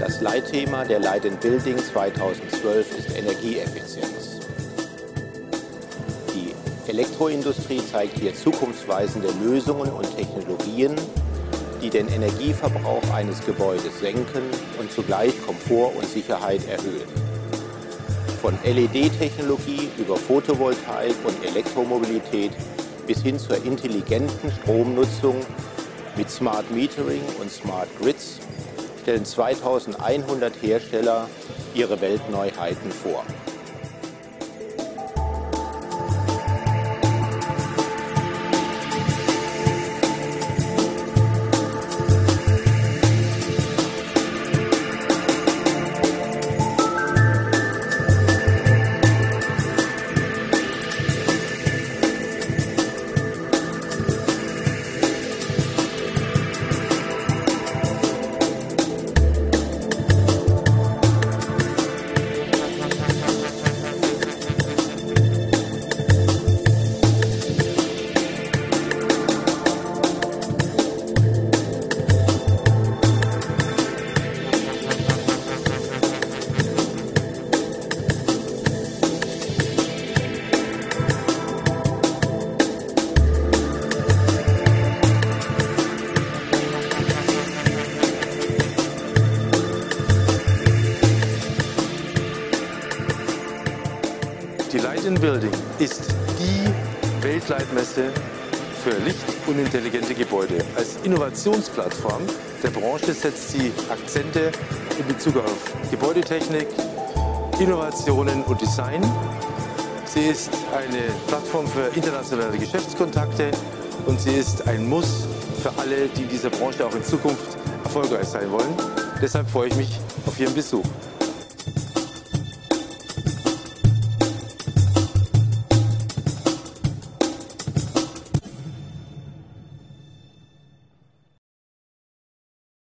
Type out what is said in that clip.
Das Leitthema der Light + Building 2012 ist Energieeffizienz. Die Elektroindustrie zeigt hier zukunftsweisende Lösungen und Technologien, die den Energieverbrauch eines Gebäudes senken und zugleich Komfort und Sicherheit erhöhen. Von LED-Technologie über Photovoltaik und Elektromobilität bis hin zur intelligenten Stromnutzung mit Smart Metering und Smart Grids stellen 2100 Hersteller ihre Weltneuheiten vor. Die Light + Building ist die Weltleitmesse für Licht- und intelligente Gebäude. Als Innovationsplattform der Branche setzt sie Akzente in Bezug auf Gebäudetechnik, Innovationen und Design. Sie ist eine Plattform für internationale Geschäftskontakte und sie ist ein Muss für alle, die in dieser Branche auch in Zukunft erfolgreich sein wollen. Deshalb freue ich mich auf Ihren Besuch.